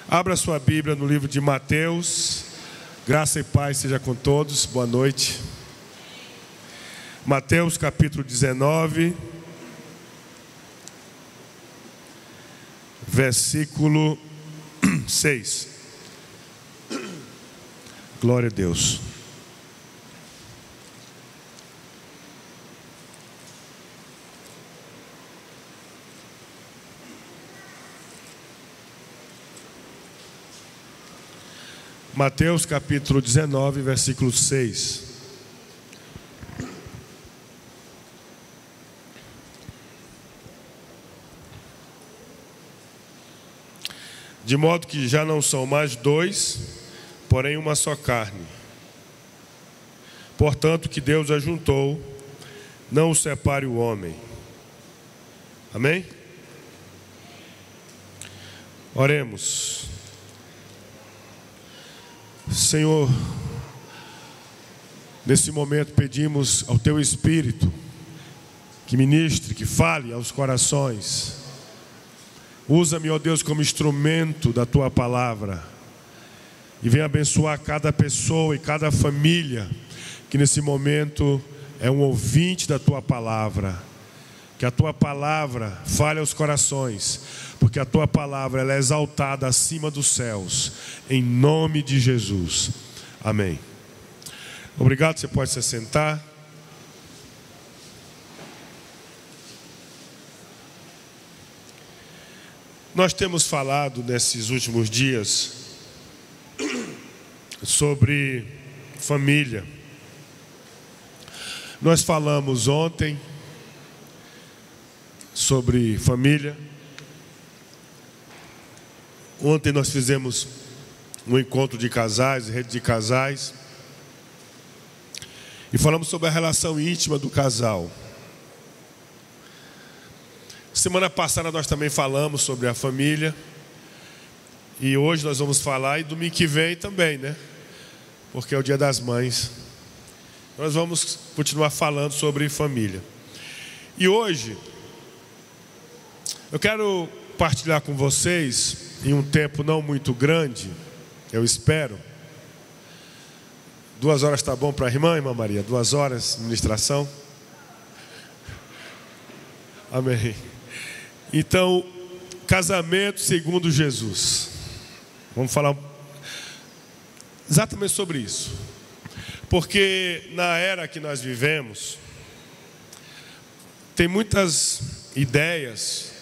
Abra sua Bíblia no livro de Mateus. Graça e paz seja com todos. Boa noite. Mateus capítulo 19, versículo 6. Glória a Deus. Mateus capítulo 19, versículo 6. De modo que já não são mais dois, porém uma só carne. Portanto, que Deus ajuntou, não o separe o homem. Amém? Oremos. Senhor, nesse momento pedimos ao Teu Espírito que ministre, que fale aos corações. Usa-me, ó Deus, como instrumento da Tua palavra e venha abençoar cada pessoa e cada família que nesse momento é um ouvinte da Tua palavra. Que a Tua palavra fale aos corações, porque a Tua palavra ela é exaltada acima dos céus, em nome de Jesus. Amém. Obrigado, você pode se sentar. Nós temos falado nesses últimos dias sobre família. Nós falamos ontem sobre família. Ontem nós fizemos um encontro de casais, rede de casais, e falamos sobre a relação íntima do casal. Semana passada nós também falamos sobre a família, e hoje nós vamos falar, e domingo que vem também, né? Porque é o Dia das Mães. Nós vamos continuar falando sobre família. E hoje eu quero partilhar com vocês, em um tempo não muito grande, eu espero. 2 horas está bom para a irmã Maria? 2 horas de ministração? Amém. Então, casamento segundo Jesus. Vamos falar exatamente sobre isso. Porque na era que nós vivemos, tem muitas ideias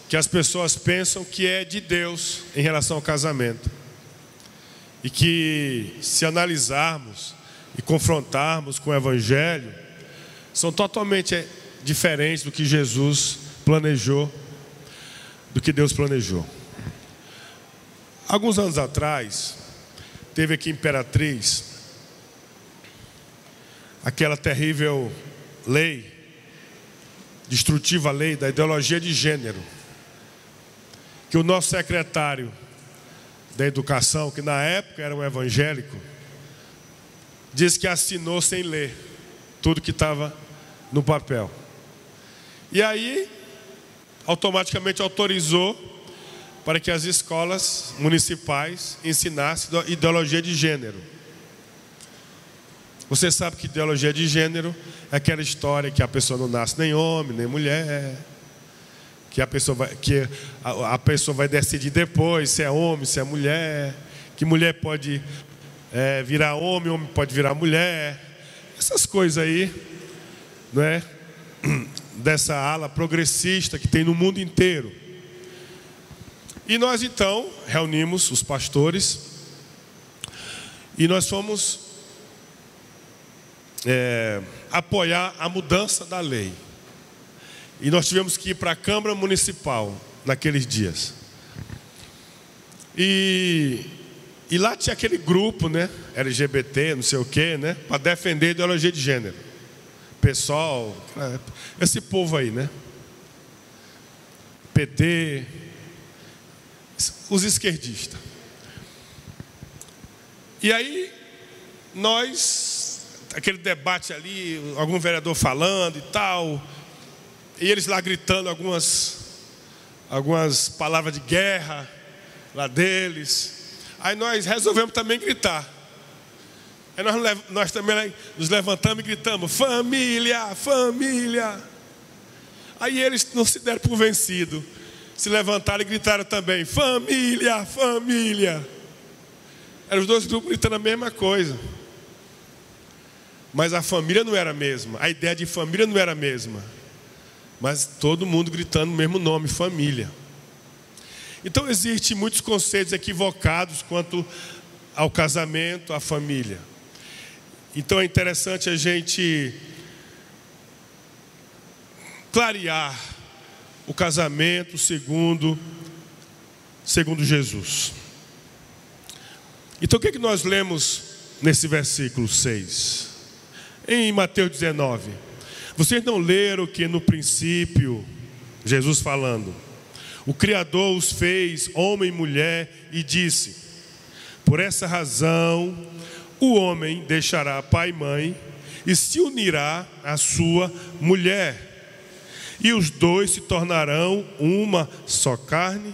que as pessoas pensam que é de Deus em relação ao casamento. E que, se analisarmos e confrontarmos com o Evangelho, são totalmente diferentes do que Jesus planejou, do que Deus planejou. Alguns anos atrás, teve aqui em Imperatriz aquela terrível lei, destrutiva lei da ideologia de gênero, que o nosso secretário da educação, que na época era um evangélico, disse que assinou sem ler tudo que estava no papel. E aí, automaticamente autorizou para que as escolas municipais ensinassem ideologia de gênero. Você sabe que ideologia de gênero é aquela história que a pessoa não nasce nem homem, nem mulher, que a pessoa vai decidir depois se é homem, se é mulher, que mulher pode virar homem, homem pode virar mulher, essas coisas aí, não é? Dessa ala progressista que tem no mundo inteiro. E nós então reunimos os pastores e nós fomos apoiar a mudança da lei. E nós tivemos que ir para a Câmara Municipal naqueles dias. E lá tinha aquele grupo, né? LGBT, não sei o quê, né? Para defender a ideologia de gênero. PSOL, esse povo aí, né? PT, os esquerdistas. E aí, aquele debate ali, algum vereador falando e tal, e eles lá gritando algumas palavras de guerra, lá deles. Aí nós resolvemos também gritar. Aí nós também nos levantamos e gritamos: família, família. Aí eles não se deram por vencido, se levantaram e gritaram também: família, família. Eram os dois grupos gritando a mesma coisa. Mas a família não era a mesma, a ideia de família não era a mesma. Mas todo mundo gritando o mesmo nome, família. Então existem muitos conceitos equivocados quanto ao casamento, à família. Então é interessante a gente clarear o casamento segundo Jesus. Então o que é que nós lemos nesse versículo 6? Em Mateus 19. Vocês não leram que no princípio, Jesus falando, o Criador os fez homem e mulher e disse: por essa razão o homem deixará pai e mãe e se unirá à sua mulher, e os dois se tornarão uma só carne.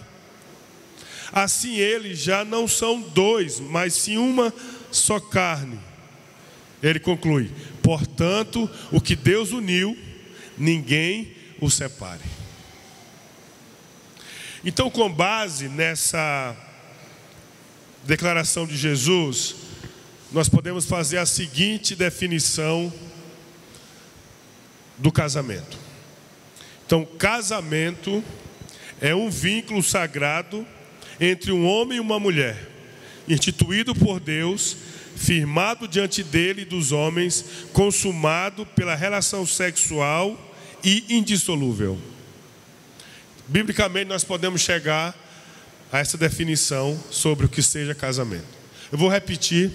Assim eles já não são dois, mas sim uma só carne. Ele conclui: portanto, o que Deus uniu, ninguém o separe. Então, com base nessa declaração de Jesus, nós podemos fazer a seguinte definição do casamento. Então, casamento é um vínculo sagrado entre um homem e uma mulher, instituído por Deus, firmado diante dele e dos homens, consumado pela relação sexual e indissolúvel. Biblicamente nós podemos chegar a essa definição sobre o que seja casamento. Eu vou repetir,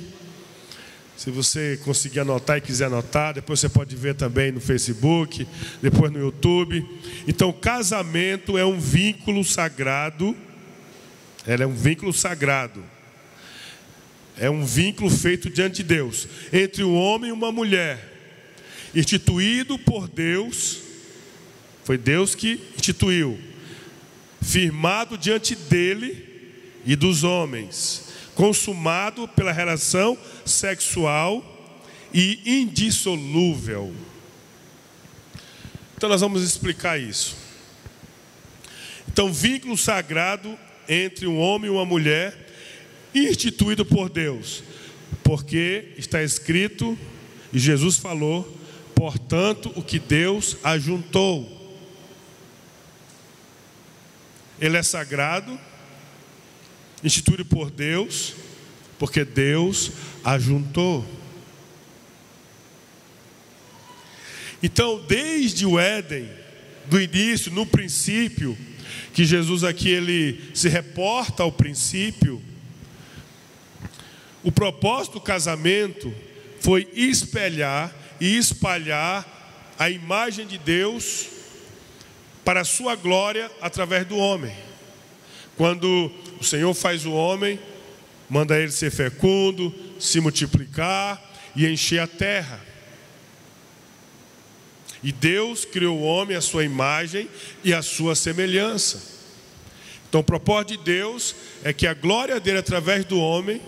se você conseguir anotar e quiser anotar, depois você pode ver também no Facebook, depois no YouTube. Então, casamento é um vínculo sagrado. É um vínculo sagrado. É um vínculo feito diante de Deus, entre um homem e uma mulher, instituído por Deus. Foi Deus que instituiu, firmado diante dele e dos homens, consumado pela relação sexual e indissolúvel. Então nós vamos explicar isso. Então, vínculo sagrado entre um homem e uma mulher, instituído por Deus, porque está escrito, e Jesus falou: portanto, o que Deus ajuntou. Ele é sagrado, instituído por Deus, porque Deus ajuntou. Então, desde o Éden, do início, no princípio, que Jesus aqui ele se reporta ao princípio, o propósito do casamento foi espelhar e espalhar a imagem de Deus para a sua glória através do homem. Quando o Senhor faz o homem, manda ele ser fecundo, se multiplicar e encher a terra. E Deus criou o homem à sua imagem e à sua semelhança. Então o propósito de Deus é que a glória dele através do homem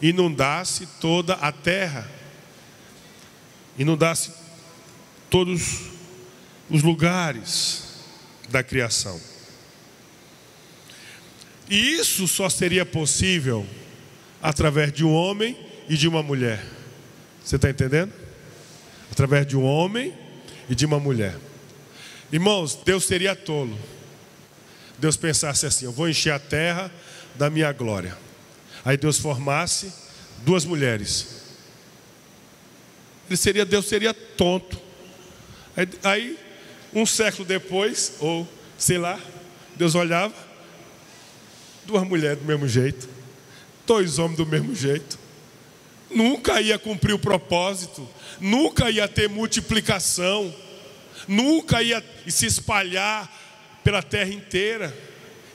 inundasse toda a terra, inundasse todos os lugares da criação. E isso só seria possível através de um homem e de uma mulher. Você está entendendo? Através de um homem e de uma mulher. Irmãos, Deus seria tolo. Deus pensasse assim: eu vou encher a terra da minha glória. Aí Deus formasse duas mulheres. Deus seria tonto. Aí um século depois, ou sei lá, Deus olhava, duas mulheres do mesmo jeito, dois homens do mesmo jeito. Nunca ia cumprir o propósito, nunca ia ter multiplicação, nunca ia se espalhar pela terra inteira.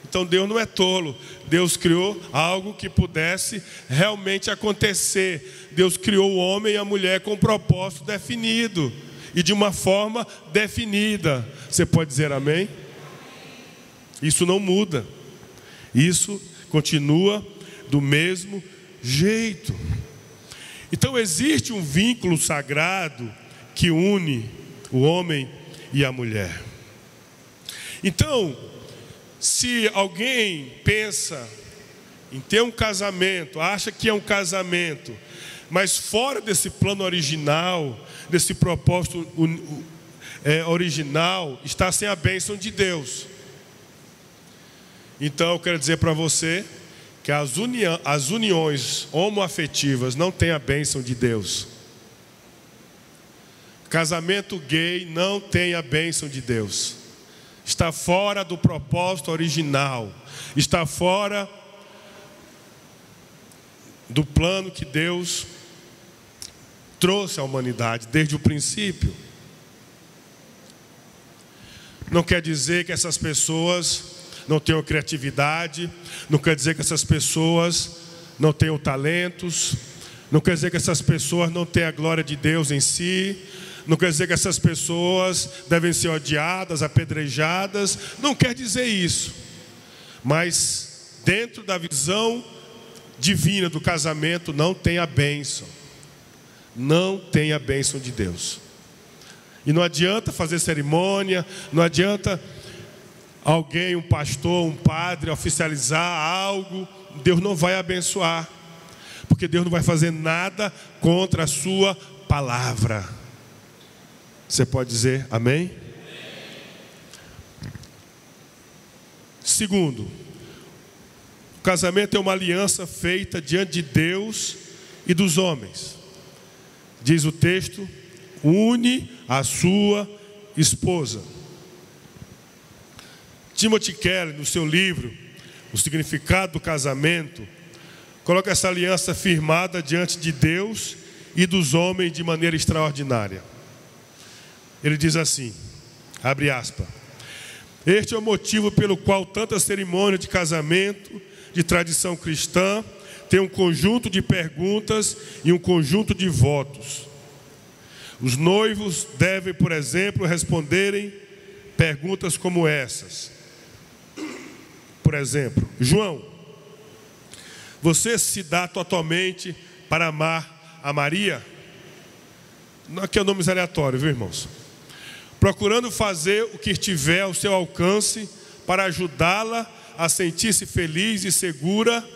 Então Deus não é tolo. Deus criou algo que pudesse realmente acontecer. Deus criou o homem e a mulher com um propósito definido e de uma forma definida. Você pode dizer amém? Isso não muda. Isso continua do mesmo jeito. Então existe um vínculo sagrado que une o homem e a mulher. Então, se alguém pensa em ter um casamento, acha que é um casamento, mas fora desse plano original, desse propósito original, está sem a bênção de Deus. Então eu quero dizer para você que as uniões homoafetivas não têm a bênção de Deus. Casamento gay não tem a bênção de Deus. Está fora do propósito original. Está fora do plano que Deus trouxe à humanidade desde o princípio. Não quer dizer que essas pessoas não tenham criatividade, não quer dizer que essas pessoas não tenham talentos, não quer dizer que essas pessoas não tenham a glória de Deus em si, não quer dizer que essas pessoas devem ser odiadas, apedrejadas, não quer dizer isso. Mas dentro da visão divina do casamento não tem a bênção. Não tem a bênção de Deus. E não adianta fazer cerimônia, não adianta alguém, um pastor, um padre, oficializar algo. Deus não vai abençoar, porque Deus não vai fazer nada contra a sua palavra. Você pode dizer amém? Segundo, o casamento é uma aliança feita diante de Deus e dos homens. Diz o texto: une a sua esposa. Timothy Keller, no seu livro O Significado do Casamento, coloca essa aliança firmada diante de Deus e dos homens de maneira extraordinária. Ele diz assim, abre aspas: este é o motivo pelo qual tanta cerimônia de casamento de tradição cristã tem um conjunto de perguntas e um conjunto de votos. Os noivos devem, por exemplo, responderem perguntas como essas. Por exemplo, João, você se dá totalmente para amar a Maria? Aqui é nomes aleatórios, viu, irmãos? Procurando fazer o que estiver ao seu alcance para ajudá-la a sentir-se feliz e segura,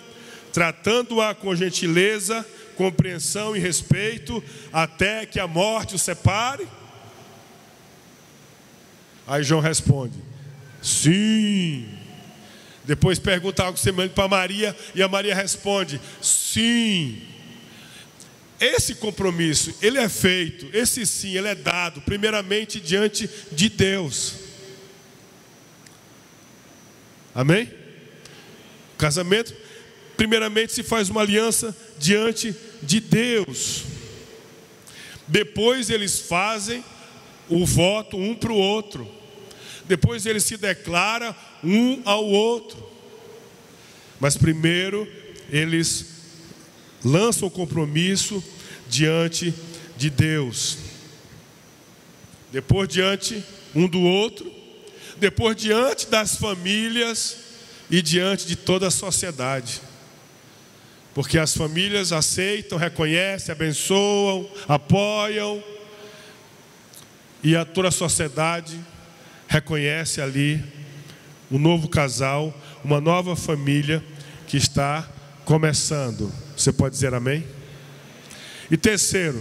tratando-a com gentileza, compreensão e respeito, até que a morte o separe? Aí João responde: sim. Depois pergunta algo semelhante para Maria, e a Maria responde: sim. Esse compromisso, ele é feito, esse sim, ele é dado primeiramente diante de Deus. Amém? O casamento, primeiramente se faz uma aliança diante de Deus. Depois eles fazem o voto um para o outro. Depois eles se declaram um ao outro. Mas primeiro eles lançam o compromisso diante de Deus. Depois diante um do outro. Depois diante das famílias e diante de toda a sociedade. Porque as famílias aceitam, reconhecem, abençoam, apoiam. E toda a sociedade reconhece ali um novo casal, uma nova família que está começando. Você pode dizer amém? E terceiro,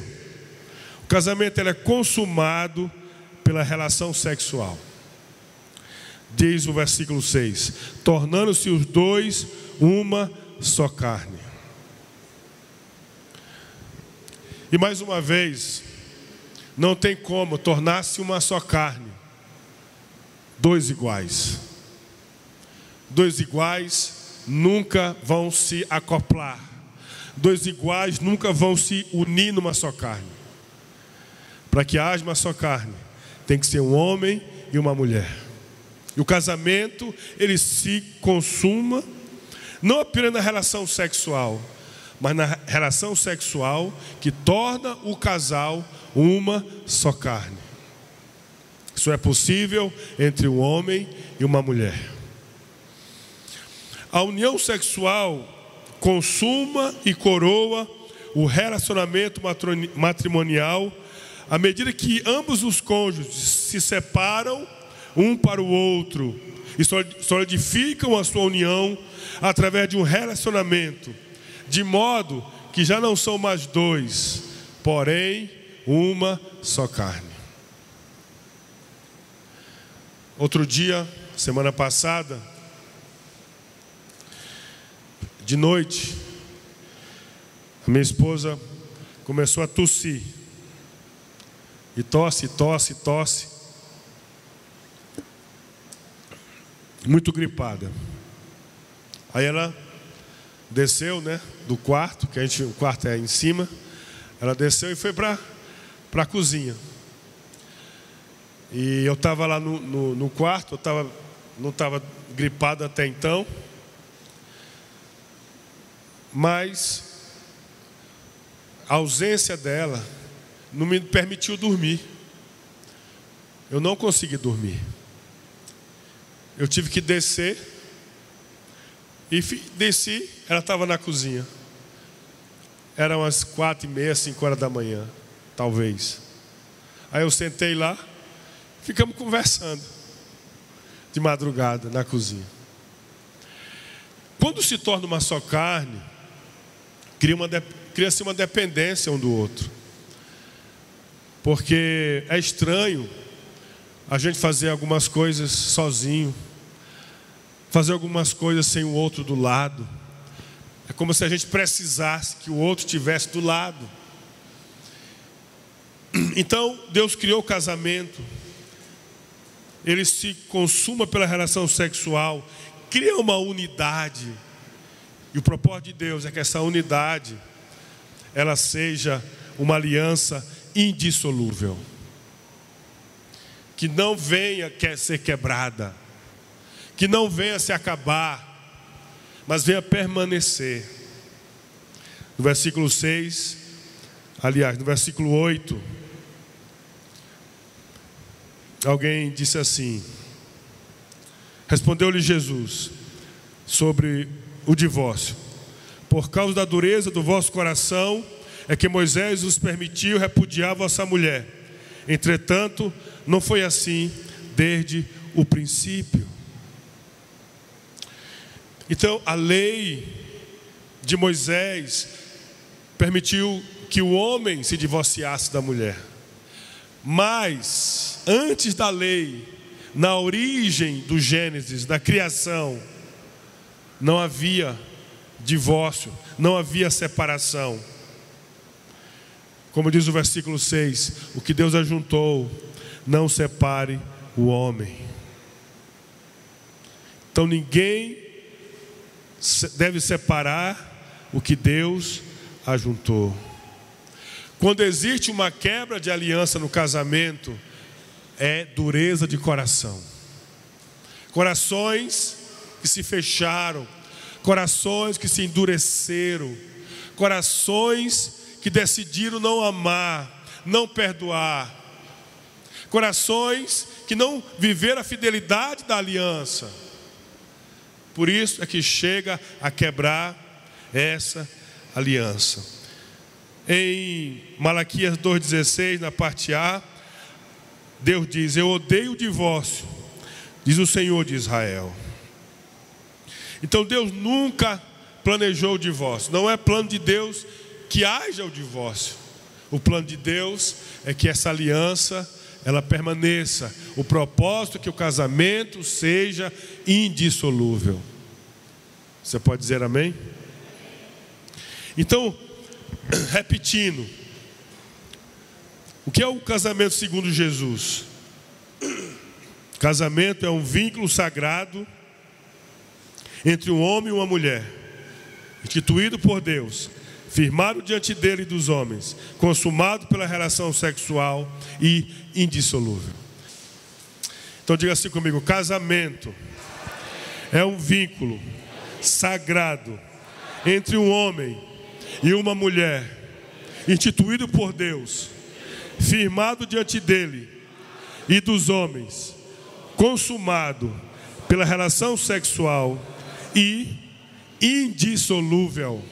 o casamento ele é consumado pela relação sexual. Diz o versículo 6: tornando-se os dois uma só carne. E mais uma vez, não tem como tornar-se uma só carne dois iguais. Dois iguais nunca vão se acoplar. Dois iguais nunca vão se unir numa só carne. Para que haja uma só carne, tem que ser um homem e uma mulher. E o casamento, ele se consuma, não apenas na relação sexual, mas na relação sexual que torna o casal uma só carne. Isso é possível entre um homem e uma mulher. A união sexual consuma e coroa o relacionamento matrimonial à medida que ambos os cônjuges se separam um para o outro e solidificam a sua união através de um relacionamento, de modo que já não são mais dois, porém uma só carne. Outro dia, semana passada, de noite, a minha esposa começou a tossir. E tosse. Muito gripada. Aí ela desceu, do quarto, o quarto é em cima. Ela desceu e foi para a cozinha. E eu estava lá no quarto, não estava gripado até então. Mas a ausência dela não me permitiu dormir. Eu não consegui dormir. Eu tive que descer. E desci, ela estava na cozinha. Eram umas 4h30, 5 horas da manhã, talvez. Aí eu sentei lá, ficamos conversando de madrugada na cozinha. Quando se torna uma só carne, cria-se uma dependência um do outro. Porque é estranho a gente fazer algumas coisas sozinho, fazer algumas coisas sem o outro do lado. É como se a gente precisasse que o outro estivesse do lado. Então, Deus criou o casamento. Ele se consuma pela relação sexual, cria uma unidade. E o propósito de Deus é que essa unidade, ela seja uma aliança indissolúvel. Que não venha ser quebrada. Que não venha se acabar, mas venha permanecer. No versículo 6, aliás, no versículo 8, alguém disse assim: respondeu-lhe Jesus sobre o divórcio: por causa da dureza do vosso coração é que Moisés vos permitiu repudiar a vossa mulher. Entretanto, não foi assim desde o princípio. Então, a lei de Moisés permitiu que o homem se divorciasse da mulher. Mas, antes da lei, na origem do Gênesis, da criação, não havia divórcio, não havia separação. Como diz o versículo 6, o que Deus ajuntou, não separe o homem. Então ninguém deve separar o que Deus ajuntou. Quando existe uma quebra de aliança no casamento, é dureza de coração. Corações que se fecharam, corações que se endureceram, corações que decidiram não amar, não perdoar, corações que não viveram a fidelidade da aliança. Por isso é que chega a quebrar essa aliança. Em Malaquias 2,16, na parte A, Deus diz: eu odeio o divórcio, diz o Senhor de Israel. Então Deus nunca planejou o divórcio. Não é plano de Deus que haja o divórcio. O plano de Deus é que essa aliança, ela permaneça. O propósito é que o casamento seja indissolúvel. Você pode dizer amém? Então, repetindo, o que é o casamento segundo Jesus? Casamento é um vínculo sagrado entre um homem e uma mulher, instituído por Deus, firmado diante dele e dos homens, consumado pela relação sexual e indissolúvel. Então diga assim comigo: casamento é um vínculo sagrado entre um homem e uma mulher, instituído por Deus, firmado diante dele e dos homens, consumado pela relação sexual e indissolúvel.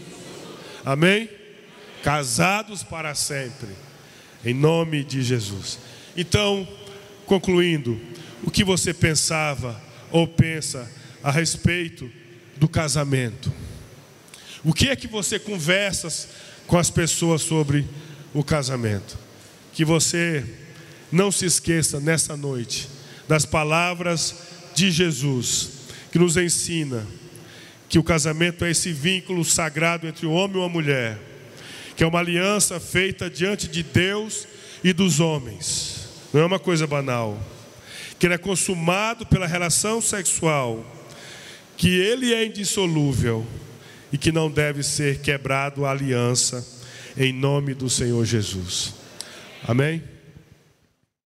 Amém? Casados para sempre, em nome de Jesus. Então, concluindo, o que você pensava ou pensa a respeito do casamento? O que é que você conversa com as pessoas sobre o casamento? Que você não se esqueça nessa noite das palavras de Jesus, que nos ensina que o casamento é esse vínculo sagrado entre o homem e uma mulher, que é uma aliança feita diante de Deus e dos homens. Não é uma coisa banal. Que ele é consumado pela relação sexual, que ele é indissolúvel e que não deve ser quebrado a aliança, em nome do Senhor Jesus. Amém?